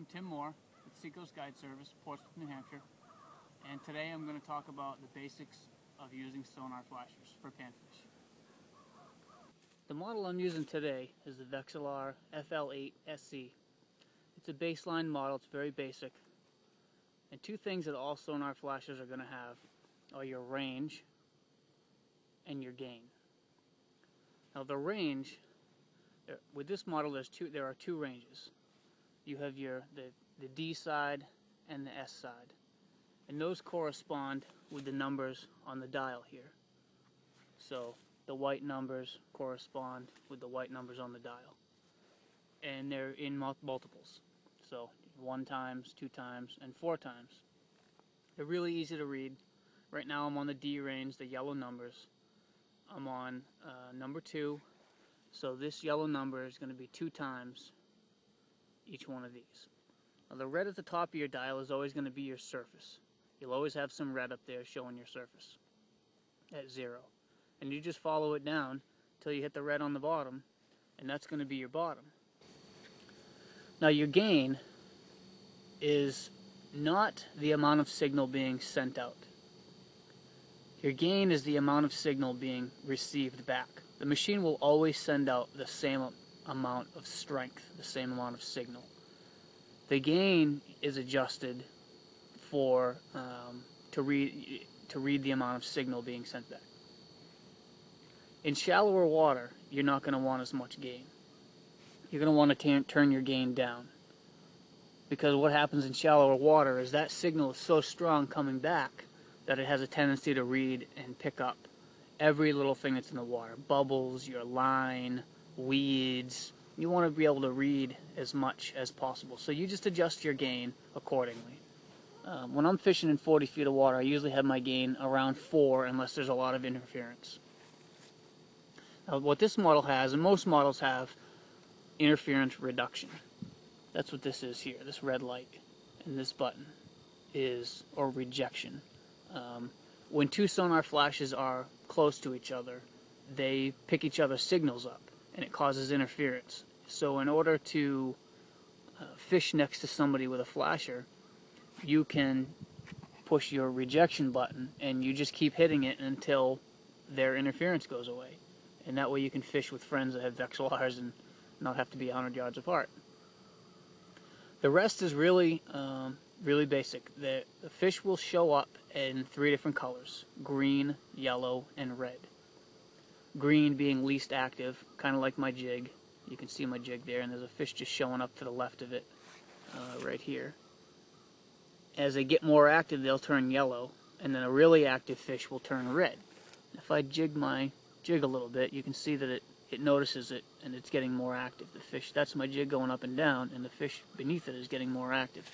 I'm Tim Moore with Seacoast Guide Service, Portsmouth, New Hampshire, and today I'm going to talk about the basics of using sonar flashers for panfish. The model I'm using today is the Vexilar FL8 SC. It's a baseline model, it's very basic, and two things that all sonar flashers are going to have are your range and your gain. Now the range, with this model there are two ranges. You have the D side and the S side, and those correspond with the numbers on the dial here. So the white numbers correspond with the white numbers on the dial, and they're in multiples, so 1 times, 2 times, and 4 times. They're really easy to read. Right now I'm on the D range, the yellow numbers. I'm on number 2, so this yellow number is going to be 2 times each one of these. Now the red at the top of your dial is always going to be your surface. You'll always have some red up there showing your surface at 0. And you just follow it down until you hit the red on the bottom, and that's going to be your bottom. Now your gain is not the amount of signal being sent out. Your gain is the amount of signal being received back. The machine will always send out the same amount of strength, the same amount of signal. The gain is adjusted for to read the amount of signal being sent back. In shallower water, you're not going to want as much gain. You're going to want to turn your gain down, because what happens in shallower water is that signal is so strong coming back that it has a tendency to read and pick up every little thing that's in the water. Bubbles, your line, weeds. You want to be able to read as much as possible. So you just adjust your gain accordingly. When I'm fishing in 40 feet of water, I usually have my gain around 4 unless there's a lot of interference. Now, what this model has, and most models have, interference reduction. That's what this is here, this red light and this button is, or rejection. When two sonar flashes are close to each other, they pick each other's signals up, and it causes interference. So in order to fish next to somebody with a flasher, you can push your rejection button, and you just keep hitting it until their interference goes away. And that way you can fish with friends that have Vexilars and not have to be 100 yards apart. The rest is really really basic. The fish will show up in 3 different colors: green, yellow, and red. Green being least active, kind of like my jig. You can see my jig there, and there's a fish just showing up to the left of it, right here. As they get more active, they'll turn yellow, and then a really active fish will turn red. If I jig my jig a little bit, you can see that it notices it, and it's getting more active. The fish, that's my jig going up and down, and the fish beneath it is getting more active.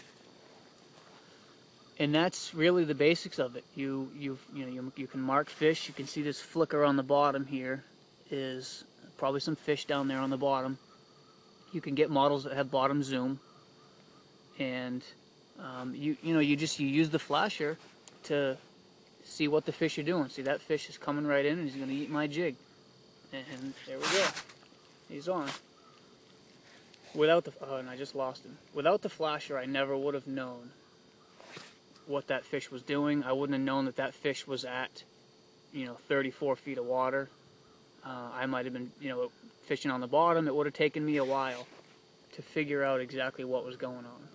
And that's really the basics of it. You can mark fish. You can see this flicker on the bottom here is probably some fish down there on the bottom. You can get models that have bottom zoom, and you use the flasher to see what the fish are doing. See, that fish is coming right in, and he's going to eat my jig. And there we go. He's on. And I just lost him. Without the flasher, I never would have known what that fish was doing. I wouldn't have known that that fish was at 34 feet of water. I might have been fishing on the bottom. It would have taken me a while to figure out exactly what was going on.